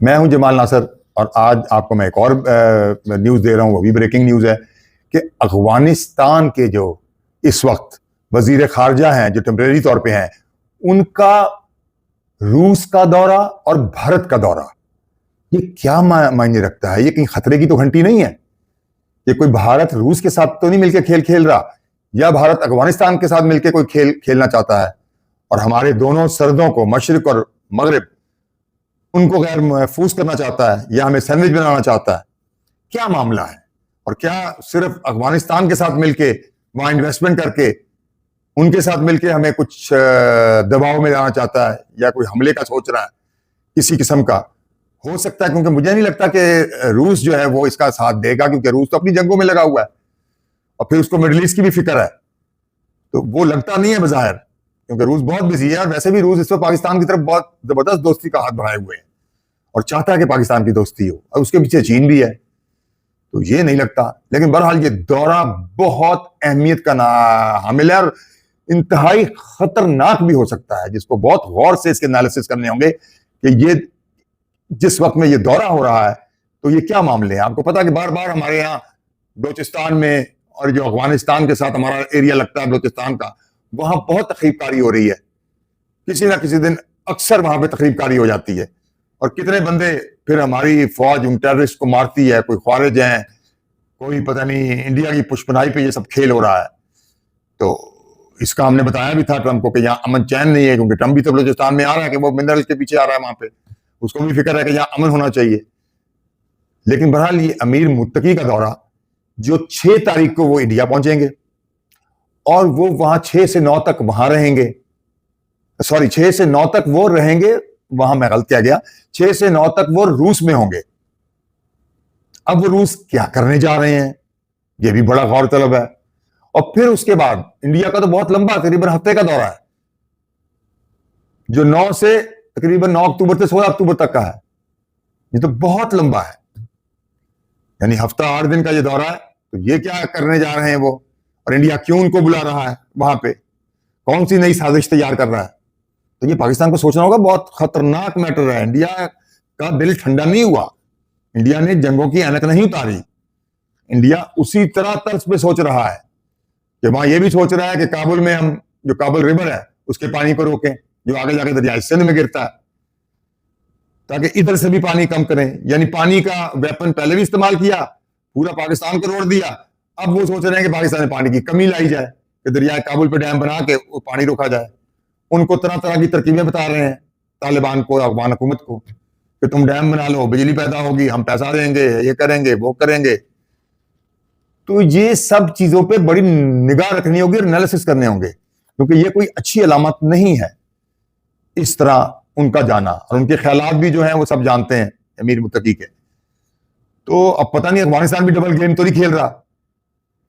मैं हूं जमाल नासर और आज आपको मैं एक और न्यूज़ दे रहा हूं, वो भी ब्रेकिंग न्यूज़ है कि अफगानिस्तान के जो इस वक्त वजीर खारजा हैं, जो टेम्परेरी तौर पे हैं, उनका रूस का दौरा और भारत का दौरा, ये क्या मायने रखता है? ये कहीं खतरे की तो घंटी नहीं है? ये कोई भारत रूस के साथ तो नहीं मिलकर खेल खेल रहा, या भारत अफगानिस्तान के साथ मिलकर कोई खेल खेलना चाहता है और हमारे दोनों सरहदों को, मशरिक और मगरिब, उनको गैर महफूज करना चाहता है, या हमें सैंडविच बनाना चाहता है? क्या मामला है? और क्या सिर्फ अफगानिस्तान के साथ मिलके, वहां इन्वेस्टमेंट करके, उनके साथ मिलके हमें कुछ दबाव में लाना चाहता है, या कोई हमले का सोच रहा है किसी किस्म का? हो सकता है, क्योंकि मुझे नहीं लगता कि रूस जो है वो इसका साथ देगा, क्योंकि रूस तो अपनी जंगों में लगा हुआ है और फिर उसको मिडिल ईस्ट की भी फिक्र है, तो वो लगता नहीं है बाहर, क्योंकि रूस बहुत बिजी है। और वैसे भी रूस इस वक्त पाकिस्तान की तरफ बहुत जबरदस्त दोस्ती का हाथ बढ़ाए हुए हैं और चाहता है कि पाकिस्तान की दोस्ती हो, और उसके पीछे चीन भी है, तो ये नहीं लगता। लेकिन बहरहाल ये दौरा बहुत अहमियत का हामिल है और इंतहाई खतरनाक भी हो सकता है, जिसको बहुत गौर से इसके एनालिसिस करने होंगे कि ये जिस वक्त में ये दौरा हो रहा है तो ये क्या मामले हैं। आपको पता है कि बार बार हमारे यहाँ बलोचिस्तान में, और जो अफगानिस्तान के साथ हमारा एरिया लगता है बलोचिस्तान का, वहां बहुत तकरीबकारी हो रही है। किसी ना किसी दिन अक्सर वहां पे तकरीबकारी हो जाती है और कितने बंदे फिर हमारी फौज उन टेररिस्ट को मारती है। कोई ख्वारिज हैं, कोई पता नहीं, इंडिया की पुष्पनाई पे ये सब खेल हो रहा है। तो इसका हमने बताया भी था ट्रंप को कि यहाँ अमन चैन नहीं है, क्योंकि ट्रंप भी तो बलोचिस्तान में आ रहा है कि वो मिनरल के पीछे आ रहा है, वहां पे उसको भी फिक्र है कि यहाँ अमन होना चाहिए। लेकिन बहरहाल ये अमीर मुत्तकी का दौरा, जो 6 तारीख को वो इंडिया पहुंचेंगे और वो वहां 6 से 9 तक वहां रहेंगे, सॉरी 6 से 9 तक वो रहेंगे वहां, मैं गलत कह गया, 6 से 9 तक वो रूस में होंगे। अब वो रूस क्या करने जा रहे हैं, ये भी बड़ा गौरतलब है। और फिर उसके बाद इंडिया का तो बहुत लंबा, करीबन हफ्ते का दौरा है, जो 9 से तकरीबन 9 अक्टूबर से 16 अक्टूबर तक का है। ये तो बहुत लंबा है, यानी हफ्ता 8 दिन का ये दौरा है। तो ये क्या करने जा रहे हैं वो, और इंडिया क्यों उनको बुला रहा है वहां पे, कौन सी नई साजिश तैयार कर रहा है? तो ये पाकिस्तान को सोचना होगा, बहुत खतरनाक मैटर है। इंडिया का दिल ठंडा नहीं हुआ, इंडिया ने जंगों की ऐनक नहीं उतारी। इंडिया उसी तरह तर्ज पे सोच रहा है कि वहां ये भी सोच रहा है कि काबुल में हम, जो काबुल रिवर है उसके पानी को रोकें, जो आगे जाके दरिया सिंध में गिरता है, ताकि इधर से भी पानी कम करें। यानी पानी का वेपन पहले भी इस्तेमाल किया, पूरा पाकिस्तान को रोक दिया। अब वो सोच रहे हैं कि पाकिस्तान में पानी की कमी लाई जाए, कि दरिया काबुल पे डैम बना के वो पानी रोका जाए। उनको तरह तरह की तरकीबें बता रहे हैं, तालिबान को, अफगान हुकूमत को, कि तुम डैम बना लो, बिजली पैदा होगी, हम पैसा देंगे, ये करेंगे, वो करेंगे। तो ये सब चीजों पे बड़ी निगाह रखनी होगी और एनालिसिस करने होंगे, क्योंकि ये कोई अच्छी अलामत नहीं है इस तरह उनका जाना। और उनके ख्यालात भी जो हैं वो सब जानते हैं अमीर मुत्तकी के। तो अब पता नहीं अफगानिस्तान भी डबल गेम तो नहीं खेल रहा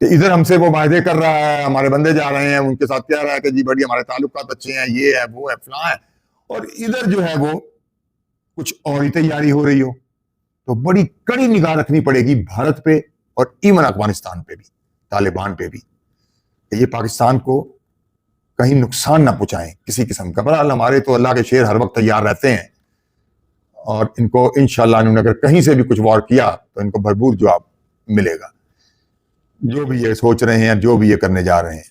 कि इधर हमसे वो वायदे कर रहा है, हमारे बंदे जा रहे हैं, उनके साथ कह रहा है कि जी बड़ी हमारे ताल्लुकात अच्छे हैं, ये है, वो है, फलां है, और इधर जो है वो कुछ और ही तैयारी हो रही हो। तो बड़ी कड़ी निगाह रखनी पड़ेगी भारत पे और इवन अफगानिस्तान पे भी, तालिबान पे भी, कि ये पाकिस्तान को कहीं नुकसान ना पहुंचाएं किसी किस्म का। बहरहाल हमारे तो अल्लाह के शेर हर वक्त तैयार रहते हैं, और इनको इंशाल्लाह इन्होंने अगर कहीं से भी कुछ वार किया तो इनको भरपूर जवाब मिलेगा, जो भी ये सोच रहे हैं, जो भी ये करने जा रहे हैं।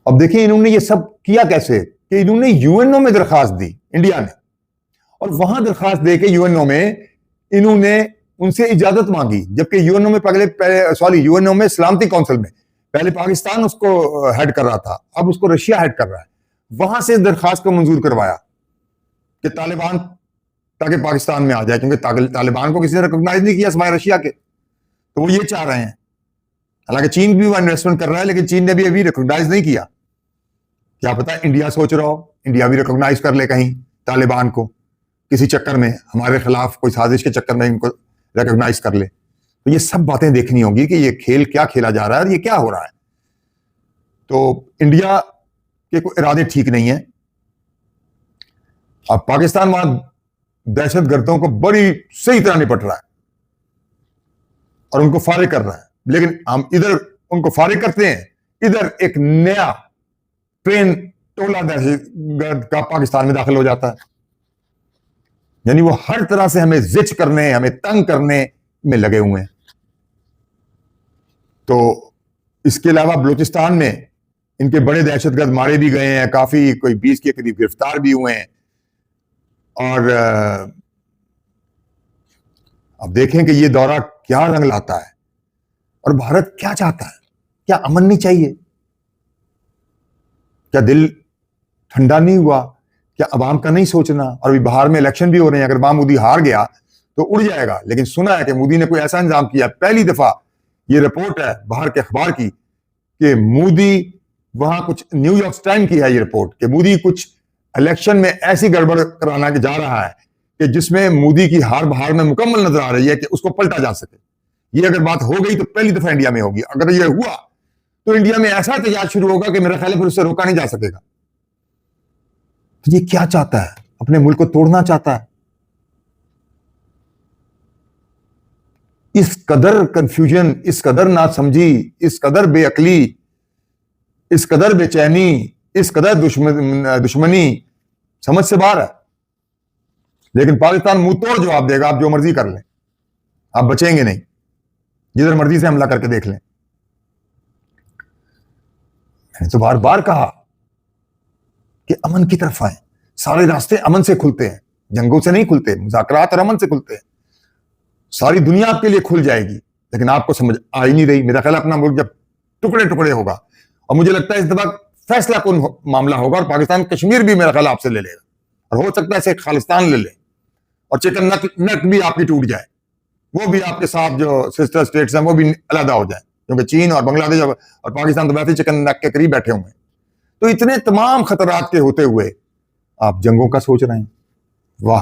अब देखिए इन्होंने ये सब किया कैसे, कि इन्होंने यूएनओ में दरखास्त दी इंडिया ने, और वहां दरखास्त दे के यूएनओ में इन्होंने उनसे इजाजत मांगी, जबकि यूएनओ में यूएनओ में सलामती काउंसिल में पहले पाकिस्तान उसको हेड कर रहा था, अब उसको रशिया हेड कर रहा है। वहां से दरखास्त को मंजूर करवाया कि तालिबान ताकि पाकिस्तान में आ जाए, क्योंकि तालिबान को किसी ने रिकॉग्नाइज नहीं किया सिवाय रशिया के। तो वो ये चाह रहे हैं, हालांकि चीन भी वो इन्वेस्टमेंट कर रहा है, लेकिन चीन ने भी अभी रिकॉग्नाइज नहीं किया। क्या पता इंडिया सोच रहा हो, इंडिया भी रिकॉग्नाइज कर ले कहीं तालिबान को, किसी चक्कर में, हमारे खिलाफ कोई साजिश के चक्कर में इनको रिकॉग्नाइज कर ले। तो ये सब बातें देखनी होगी कि ये खेल क्या खेला जा रहा है और ये क्या हो रहा है। तो इंडिया के कोई इरादे ठीक नहीं है। अब पाकिस्तान वहां दहशतगर्दों को बड़ी सही तरह निपट रहा है और उनको फारिग कर रहा है, लेकिन हम इधर उनको फारिग करते हैं, इधर एक नया ट्रेन टोला दहशतगर्द का पाकिस्तान में दाखिल हो जाता है। यानी वो हर तरह से हमें जिच करने, हमें तंग करने में लगे हुए हैं। तो इसके अलावा बलूचिस्तान में इनके बड़े दहशतगर्द मारे भी गए हैं, काफी कोई 20 के करीब गिरफ्तार भी हुए हैं। और अब देखें कि ये दौरा क्या रंग लाता है और भारत क्या चाहता है। क्या अमन नहीं चाहिए? क्या दिल ठंडा नहीं हुआ? क्या अवाम का नहीं सोचना? और अभी बाहर में इलेक्शन भी हो रहे हैं, अगर मोदी हार गया तो उड़ जाएगा। लेकिन सुना है कि मोदी ने कोई ऐसा इंतजाम किया, पहली दफा ये रिपोर्ट है बाहर के अखबार की कि मोदी वहां कुछ, न्यूयॉर्क टाइम की है ये रिपोर्ट, कि मोदी कुछ इलेक्शन में ऐसी गड़बड़ कराना जा रहा है कि जिसमें मोदी की हार बाहर में मुकम्मल नजर आ रही है कि उसको पलटा जा सके। ये अगर बात हो गई तो पहली दफा इंडिया में होगी। अगर ये हुआ तो इंडिया में ऐसा एहतजाज शुरू होगा कि मेरा ख्याल है फिर उससे रोका नहीं जा सकेगा। तो ये क्या चाहता है? अपने मुल्क को तोड़ना चाहता है। इस कदर कंफ्यूजन, इस कदर नासमझी, इस कदर बेअकली, इस कदर बेचैनी, इस कदर दुश्मनी समझ से बाहर है। लेकिन पाकिस्तान मुंह तोड़ जवाब देगा, आप जो मर्जी कर लें, आप बचेंगे नहीं, जिधर मर्जी से हमला करके देख लें। मैंने तो बार बार कहा कि अमन की तरफ आए। सारे रास्ते अमन से खुलते हैं, जंगों से नहीं खुलते, मुज़ाकरात और अमन से खुलते हैं। सारी दुनिया आपके लिए खुल जाएगी, लेकिन आपको समझ आ ही नहीं रही। मेरा ख्याल अपना मुल्क जब टुकड़े टुकड़े होगा, और मुझे लगता है इस दफा फैसला कौन मामला होगा, और पाकिस्तान कश्मीर भी मेरा ख्याल आपसे ले लेगा, और हो सकता है इसे खालिस्तान ले ले, और चिकन नक भी आपकी टूट जाए, वो भी आपके साथ जो सिस्टर स्टेट्स हैं वो भी अलग हो जाए, क्योंकि चीन और बांग्लादेश और पाकिस्तान तो वैसे चिकन नक के करीब बैठे हुए हैं। तो इतने तमाम खतरात के होते हुए आप जंगों का सोच रहे हैं। वाह,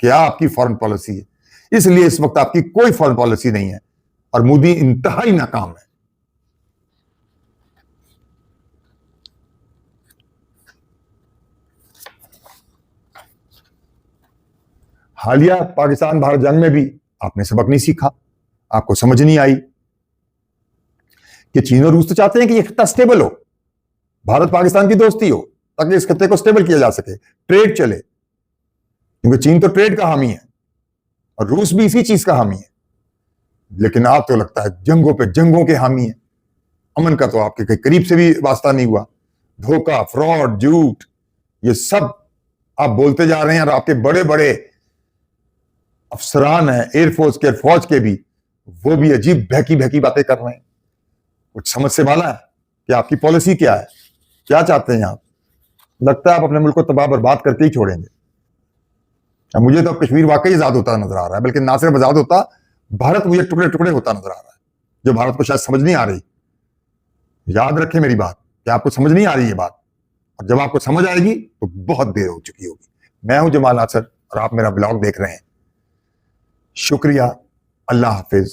क्या आपकी फॉरेन पॉलिसी है। इसलिए इस वक्त आपकी कोई फॉरेन पॉलिसी नहीं है और मोदी इंतहाई नाकाम है। हालिया पाकिस्तान भारत जंग में भी आपने सबक नहीं सीखा, आपको समझ नहीं आई कि चीन और रूस तो चाहते हैं कि ये खत्ता स्टेबल हो, भारत पाकिस्तान की दोस्ती हो, ताकि इस खत्ते को स्टेबल किया जा सके, ट्रेड चले, क्योंकि चीन तो ट्रेड का हामी है और रूस भी इसी चीज का हामी है। लेकिन आप तो लगता है जंगों पे जंगों के हामी है। अमन का तो आपके कहीं करीब से भी वास्ता नहीं हुआ। धोखा, फ्रॉड, झूठ, ये सब आप बोलते जा रहे हैं, और आपके बड़े बड़े अफसरान हैं एयरफोर्स के, फौज के भी, वो भी अजीब बहकी बहकी बातें कर रहे हैं। कुछ समझ से बाला है कि आपकी पॉलिसी क्या है, क्या चाहते हैं आप। लगता है आप अपने मुल्क को तबाह बर्बाद करके ही छोड़ेंगे। अब मुझे तो कश्मीर वाकई आजाद होता नजर आ रहा है, बल्कि ना सिर्फ आजाद होता, भारत मुझे टुकड़े टुकड़े होता नजर आ रहा है, जो भारत को शायद समझ नहीं आ रही। याद रखें मेरी बात कि आपको समझ नहीं आ रही ये बात, और जब आपको समझ आएगी तो बहुत देर हो चुकी होगी। मैं हूं जमाल नासर और आप मेरा ब्लॉग देख रहे हैं। शुक्रिया, अल्लाह हाफिज।